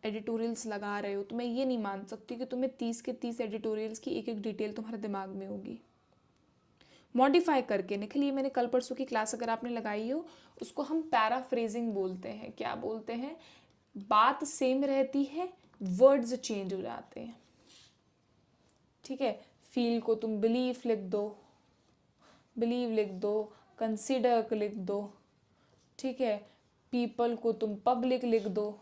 एडिटोरियल्स लगा रहे हो, तो मैं ये नहीं मान सकती कि तुम्हें 30 के 30 एडिटोरियल्स की एक एक डिटेल तुम्हारे दिमाग में होगी। मॉडिफाई करके निकल, ये मैंने कल परसों की क्लास अगर आपने लगाई हो, उसको हम पैराफ्रेजिंग बोलते हैं। क्या बोलते हैं? बात सेम रहती है, वर्ड्स चेंज हो जाते हैं, ठीक है। फील को तुम बिलीफ लिख दो, बिलीव लिख दो, कंसिडर लिख दो, ठीक है। पीपल को तुम पब्लिक लिख दो,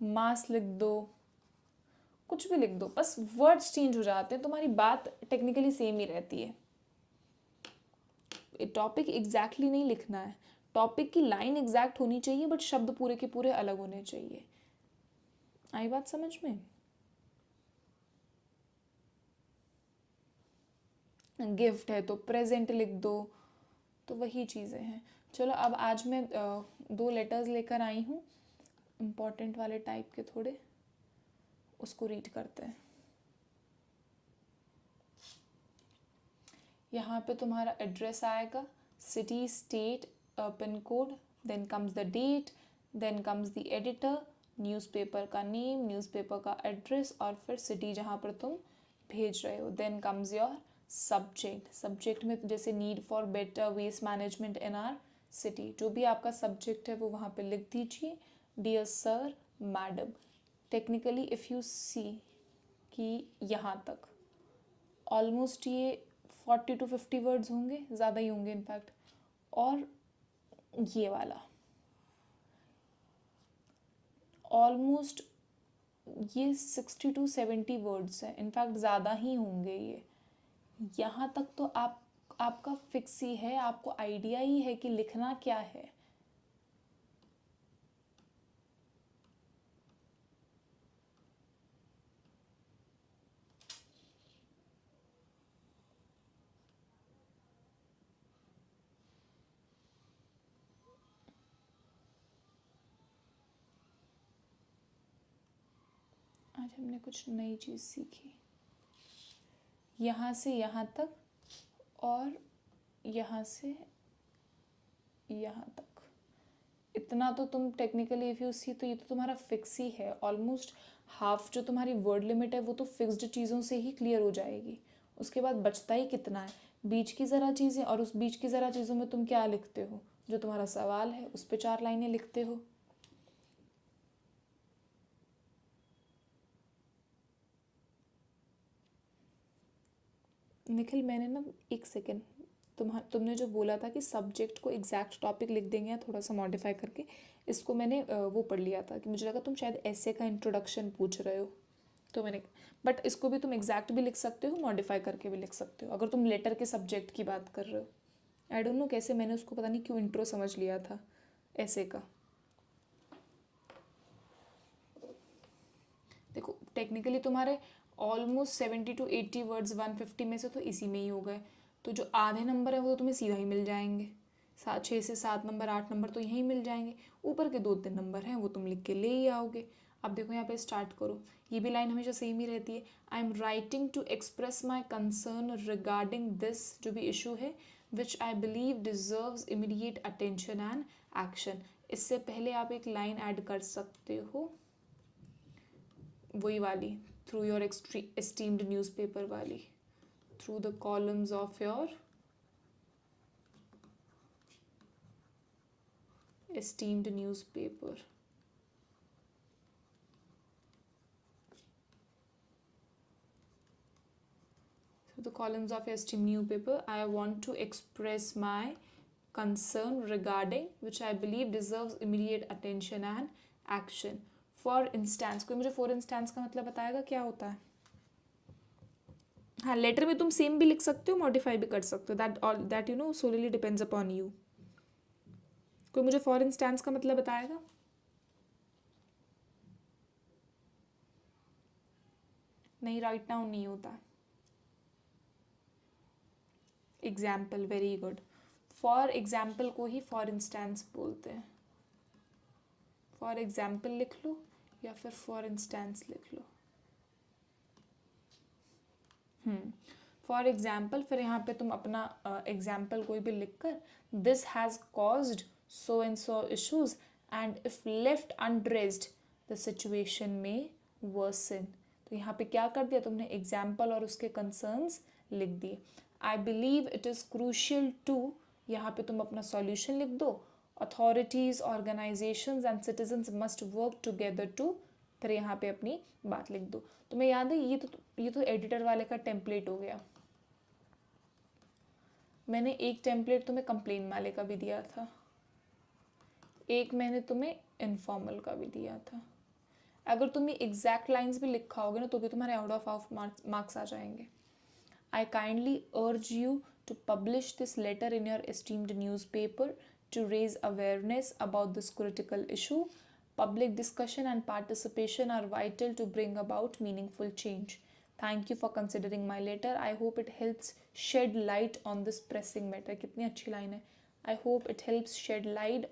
मास लिख दो, कुछ भी लिख दो, बस वर्ड्स चेंज हो जाते हैं, तुम्हारी बात टेक्निकली सेम ही रहती है। टॉपिक एग्जैक्टली नहीं लिखना है, टॉपिक की लाइन एग्जैक्ट होनी चाहिए, बट शब्द पूरे के पूरे अलग होने चाहिए। आई बात समझ में? गिफ्ट है तो प्रेजेंट लिख दो, तो वही चीज़ें हैं। चलो अब आज मैं 2 लेटर्स लेकर आई हूँ, इम्पॉर्टेंट वाले टाइप के थोड़े, उसको रीड करते हैं। यहाँ पे तुम्हारा एड्रेस आएगा, city, state, pin code, then comes the date, then comes the editor, newspaper का नेम, न्यूज़पेपर का एड्रेस, और फिर सिटी जहाँ पर तुम भेज रहे हो। Then comes your subject, subject में जैसे need for better waste management in our city, जो भी आपका सब्जेक्ट है वो वहाँ पे लिख दीजिए। Dear sir, madam. Technically if you see कि यहाँ तक ऑलमोस्ट ये 40 to 50 वर्ड्स होंगे, ज़्यादा ही होंगे इनफैक्ट। और ये वाला ऑलमोस्ट ये 60 to 70 वर्ड्स हैं, इनफैक्ट ज़्यादा ही होंगे ये। यहाँ तक तो आपका फिक्स ही है, आपको आइडिया ही है कि लिखना क्या है। आज हमने कुछ नई चीज़ सीखी। यहाँ से यहाँ तक और यहाँ से यहाँ तक, इतना तो तुम टेक्निकली इफ़ यू सी तो ये तो तुम्हारा फिक्स ही है। ऑलमोस्ट हाफ जो तुम्हारी वर्ड लिमिट है वो तो फिक्स्ड चीज़ों से ही क्लियर हो जाएगी। उसके बाद बचता ही कितना है, बीच की ज़रा चीज़ें, और उस बीच की ज़रा चीज़ों में तुम क्या लिखते हो, जो तुम्हारा सवाल है उस पर 4 लाइनें लिखते हो। निखिल मैंने ना एक सेकेंड, तुमने जो बोला था कि सब्जेक्ट को एग्जैक्ट टॉपिक लिख देंगे या थोड़ा सा मॉडिफाई करके, इसको मैंने वो पढ़ लिया था कि मुझे लगा तुम शायद ऐसे का इंट्रोडक्शन पूछ रहे हो, तो मैंने, बट इसको भी तुम एग्जैक्ट भी लिख सकते हो, मॉडिफाई करके भी लिख सकते हो, अगर तुम लेटर के सब्जेक्ट की बात कर रहे हो। आई डोंट नो कैसे मैंने उसको पता नहीं क्यों इंट्रो समझ लिया था ऐसे का। देखो टेक्निकली तुम्हारे ऑलमोस्ट 70 to 80 वर्ड्स 150 में से तो इसी में ही हो गए, तो जो आधे नंबर है वो तो तुम्हें सीधा ही मिल जाएंगे, 6 से 7 नंबर 8 नंबर तो यहीं मिल जाएंगे, ऊपर के 2-3 नंबर हैं वो तुम लिख के ले ही आओगे। अब देखो यहाँ पे स्टार्ट करो, ये भी लाइन हमेशा सेम ही रहती है, I am writing to express my concern regarding this, जो भी इशू है, which I believe deserves immediate attention and action. इससे पहले आप एक लाइन ऐड कर सकते हो, वही वाली, थ्रू योर एस्टीम्ड न्यूज़पेपर वाली, through the columns of your esteemed newspaper. So the columns of your esteemed newspaper, I want to express my concern regarding which I believe deserves immediate attention and action. For instance, कोई मुझे for instance का मतलब बताएगा क्या होता है? हाँ, letter में तुम सेम भी लिख सकते हो, मॉडिफाई भी कर सकते हो, that you know solely depends upon you. कोई मुझे फॉर इंस्टेंस का मतलब बताएगा? नहीं, राइट नाउ नहीं होता। Example, very good. For example को ही फॉर इंस्टेंस बोलते हैं। फॉर एग्जाम्पल लिख लो या फिर फॉर इंस्टेंस लिख लो। फॉर एग्जाम्पल, फिर यहाँ पे तुम अपना एग्जाम्पल कोई भी लिख कर, this has caused so and so issues and if left undressed the situation में वर्सन। तो यहाँ पे क्या कर दिया तुमने, एग्जाम्पल और उसके कंसर्न्स लिख दिए। I believe it is crucial to, यहाँ पे तुम अपना सॉल्यूशन लिख दो, authorities organisations and citizens must work together to, फिर यहाँ पे अपनी बात लिख दो। तुम्हें याद है ये तो एडिटर वाले का टेम्पलेट हो गया। मैंने एक टेम्पलेट तुम्हें कंप्लेन वाले का भी दिया था, एक मैंने तुम्हें इनफॉर्मल का भी दिया था। अगर तुमने एग्जैक्ट लाइंस भी लिखा होगे ना तो भी तुम्हारे आउट ऑफ मार्क्स आ जाएंगे। I kindly urge you to publish this letter in your esteemed newspaper to raise awareness about this critical issue. Public discussion and participation are vital to bring about meaningful change. Thank you for considering my letter. I hope it helps shed light on this pressing matter. कितनी अच्छी line है. I hope it helps shed light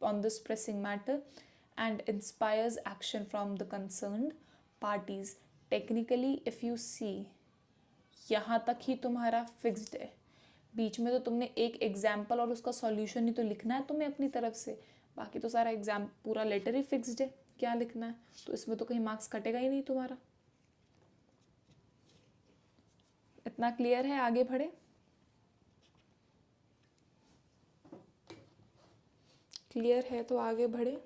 on this pressing matter and inspires action from the concerned parties. Technically, if you see, यहाँ तक ही तुम्हारा fixed है. बीच में तो तुमने एक एग्जाम्पल और उसका सॉल्यूशन ही तो लिखना है तुम्हें अपनी तरफ से, बाकी तो सारा एग्जाम पूरा लेटर ही फिक्स्ड है, क्या लिखना है, तो इसमें तो कहीं मार्क्स कटेगा ही नहीं तुम्हारा। इतना क्लियर है? आगे बढ़े। क्लियर है तो आगे बढ़े।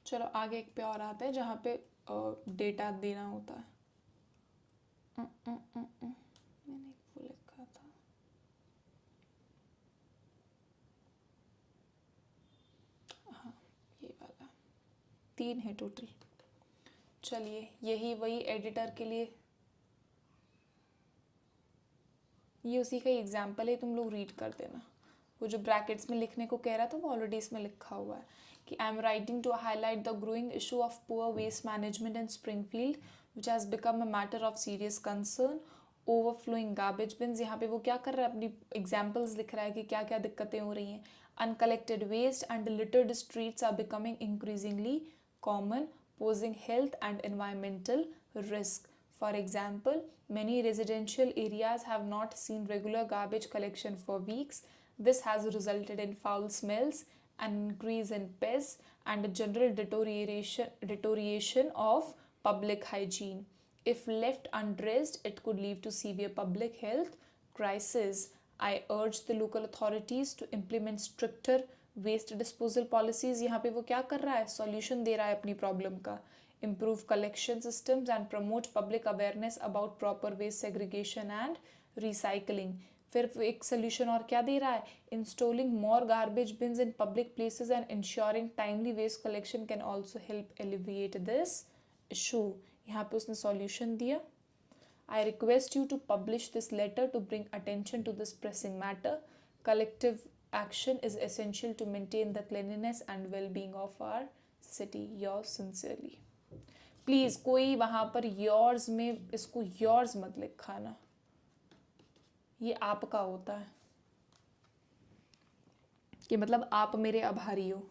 चलो आगे एक पे और आता है जहाँ पे डेटा देना होता है। मैंने वो लिखा था, हाँ ये वाला, 3 है टोटल। चलिए यही वही एडिटर के लिए, ये उसी का एग्जाम्पल है, तुम लोग रीड कर देना। वो जो ब्रैकेट्स में लिखने को कह रहा था वो ऑलरेडी इसमें लिखा हुआ है कि I am writing to highlight the growing issue of poor waste management in Springfield which has become a matter of serious concern, overflowing garbage bins. यहाँ पे वो क्या कर रहा है, अपनी एग्जाम्पल्स लिख रहा है कि क्या क्या दिक्कतें हो रही हैं। Uncollected waste and littered streets are becoming increasingly common, posing health and environmental risk. For example, many residential areas have not seen regular garbage collection for weeks. This has resulted in foul smells, an increase in pests, and a general deterioration of public hygiene. If left undressed, it could lead to severe public health crisis. I urge the local authorities to implement stricter waste disposal policies. यहाँ पे वो क्या कर रहा है, solution दे रहा है अपनी प्रॉब्लम का. Improve collection systems and promote public awareness about proper waste segregation and recycling. फिर एक सोल्यूशन और क्या दे रहा है, installing more garbage bins in public places and ensuring timely waste collection can also help alleviate this issue. यहाँ पे उसने सॉल्यूशन दिया. I request you to publish this letter to bring attention to this pressing matter. Collective action is essential to maintain the cleanliness and well-being of our city. Yours sincerely. Please, कोई वहाँ पर yours में इसको yours मत लिखाना, ये आपका होता है कि मतलब आप मेरे आभारी हो.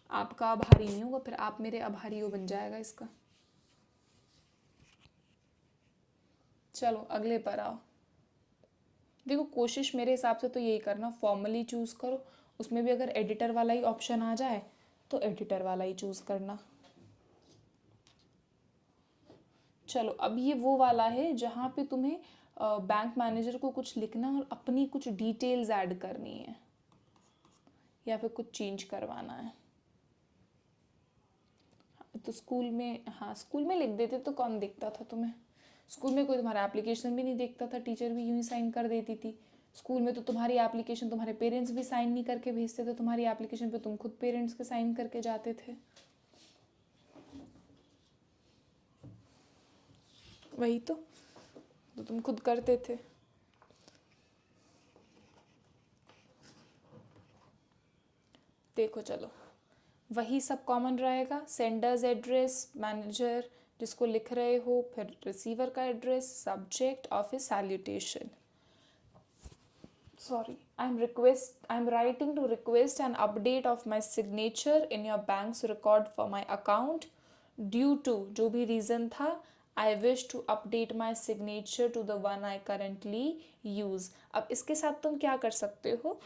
आपका आभारी नहीं होगा, फिर आप मेरे आभारी हो बन जाएगा इसका. चलो अगले पर आओ. देखो कोशिश मेरे हिसाब से तो यही करना, फॉर्मली चूज करो. उसमें भी अगर एडिटर वाला ही ऑप्शन आ जाए तो एडिटर वाला ही चूज करना. चलो अब ये वो वाला है जहाँ पे तुम्हें बैंक मैनेजर को कुछ लिखना और अपनी कुछ डिटेल्स ऐड करनी है या फिर कुछ चेंज करवाना है. तो स्कूल में, हाँ स्कूल में लिख देते तो कौन देखता था तुम्हें. स्कूल में कोई तुम्हारा एप्लीकेशन भी नहीं देखता था, टीचर भी यूं ही साइन कर देती थी. स्कूल में तो तुम्हारी एप्लीकेशन तुम्हारे पेरेंट्स भी साइन नहीं करके भेजते थे, तुम्हारी एप्लीकेशन पे तुम खुद पेरेंट्स के साइन करके जाते थे. वही तो तुम खुद करते थे. देखो चलो वही सब कॉमन रहेगा. सेंडर्स एड्रेस, मैनेजर जिसको लिख रहे हो, फिर रिसीवर का address, subject, office, salutation. Sorry, I am writing to request an update of my signature in your bank's record for my account due to, जो भी रीज़न था, I wish to update my signature to the one I currently use. अब इसके साथ तुम क्या कर सकते हो,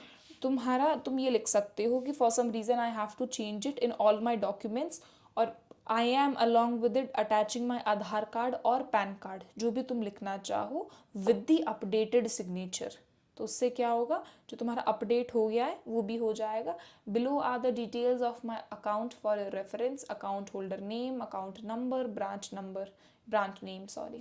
तुम ये लिख सकते हो कि for some reason I have to change it in all my documents, और I am along with it attaching my Aadhaar card और पैन कार्ड, जो भी तुम लिखना चाहो, with the updated signature. तो उससे क्या होगा, जो तुम्हारा अपडेट हो गया है वो भी हो जाएगा. Below are the details of my account for reference, account holder name, account number, branch name, sorry.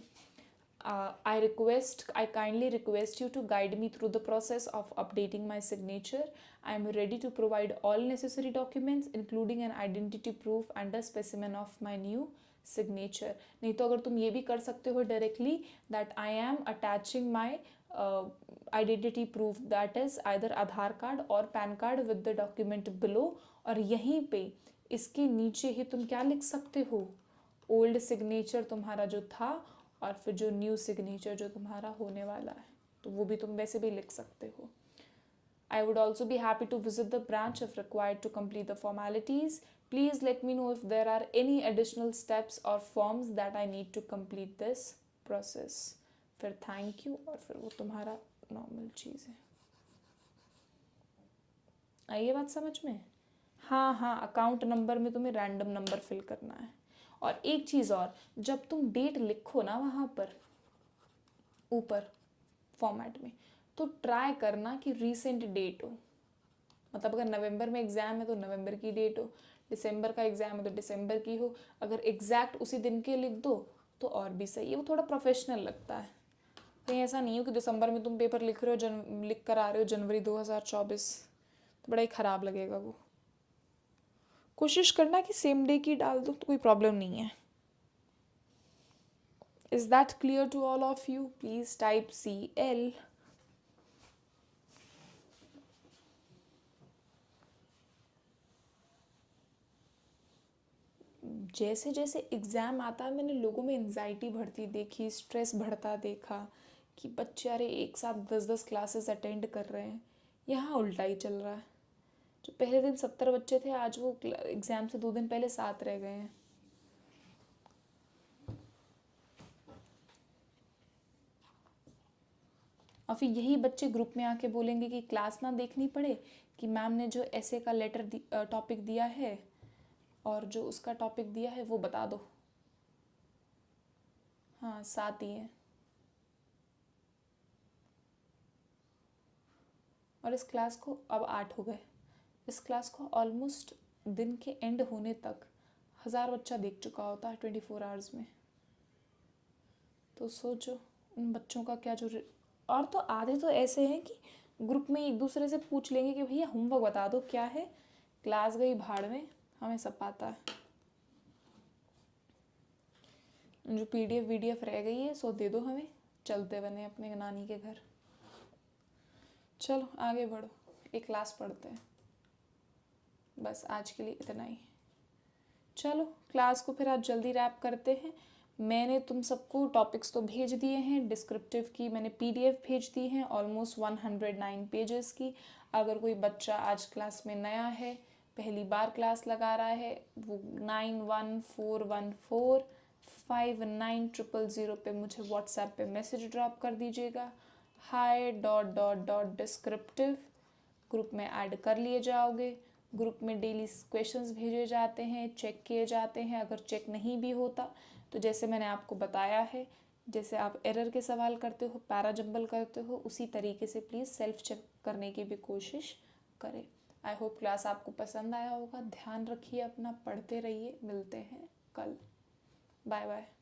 I kindly request you to guide me through the process of updating my signature. I am ready to provide all necessary documents including an identity proof and a specimen of my new signature. नहीं तो अगर तुम ये भी कर सकते हो directly that I am attaching my identity proof, that is either Aadhaar card और PAN card with the document below, और यहीं पे इसके नीचे ही तुम क्या लिख सकते हो, ओल्ड सिग्नेचर तुम्हारा जो था और फिर जो न्यू सिग्नेचर जो तुम्हारा होने वाला है, तो वो भी तुम वैसे भी लिख सकते हो. I would also be happy to visit the branch if required to complete the formalities. Please let me know if there are any additional steps or forms that I need to complete this process. फिर thank you और फिर वो तुम्हारा normal चीज़ है. आई ये बात समझ में. हाँ, अकाउंट नंबर में तुम्हें रैंडम नंबर फिल करना है. और एक चीज़ और, जब तुम डेट लिखो ना वहाँ पर ऊपर फॉर्मेट में, तो ट्राई करना कि रीसेंट डेट हो. मतलब अगर नवंबर में एग्ज़ाम है तो नवंबर की डेट हो, दिसंबर का एग्ज़ाम है तो दिसंबर की हो. अगर एग्जैक्ट उसी दिन के लिख दो तो और भी सही है, वो थोड़ा प्रोफेशनल लगता है. कहीं ऐसा नहीं हो कि दिसंबर में तुम पेपर लिख रहे हो, लिख कर आ रहे हो जनवरी 2024, तो बड़ा ही ख़राब लगेगा वो. कोशिश करना कि सेम डे की डाल दो तो कोई प्रॉब्लम नहीं है. Is that clear to all of you? Please type CL. जैसे जैसे एग्ज़ाम आता है मैंने लोगों में एंजाइटी बढ़ती देखी, स्ट्रेस बढ़ता देखा कि बच्चे अरे एक साथ 10-10 क्लासेस अटेंड कर रहे हैं. यहाँ उल्टा ही चल रहा है. जो पहले दिन 70 बच्चे थे, आज वो एग्ज़ाम से 2 दिन पहले 7 रह गए हैं. और फिर यही बच्चे ग्रुप में आके बोलेंगे कि क्लास ना देखनी पड़े, कि मैम ने जो ऐसे का लेटर टॉपिक दिया है और जो उसका टॉपिक दिया है वो बता दो। हाँ 7 ही है। और इस क्लास को अब 8 हो गए। इस क्लास को ऑलमोस्ट दिन के एंड होने तक 1000 बच्चा देख चुका होता है 24 आवर्स में। तो सोचो उन बच्चों का क्या जो और तो आधे तो ऐसे हैं कि ग्रुप में एक दूसरे से पूछ लेंगे कि भैया होमवर्क बता दो क्या है, क्लास गई भाड़ में, हमें सब पता है। जो पीडीएफ रह गई है सो दे दो हमें, चलते बने अपने नानी के घर। चलो आगे बढ़ो, एक क्लास पढ़ते हैं। बस आज के लिए इतना ही। चलो क्लास को फिर आज जल्दी रैप करते हैं। मैंने तुम सबको टॉपिक्स तो भेज दिए हैं, डिस्क्रिप्टिव की मैंने पीडीएफ भेज दी हैं ऑलमोस्ट 109 पेजेस की। अगर कोई बच्चा आज क्लास में नया है, पहली बार क्लास लगा रहा है, वो 9141459000 पे मुझे व्हाट्सएप पे मैसेज ड्रॉप कर दीजिएगा, hi....descriptive। ग्रुप में ऐड कर लिए जाओगे। ग्रुप में डेली क्वेश्चंस भेजे जाते हैं, चेक किए जाते हैं। अगर चेक नहीं भी होता तो जैसे मैंने आपको बताया है, जैसे आप एरर के सवाल करते हो, पैरा जंबल करते हो, उसी तरीके से प्लीज़ सेल्फ चेक करने की भी कोशिश करें। आई होप क्लास आपको पसंद आया होगा। ध्यान रखिए अपना, पढ़ते रहिए। मिलते हैं कल। Bye bye.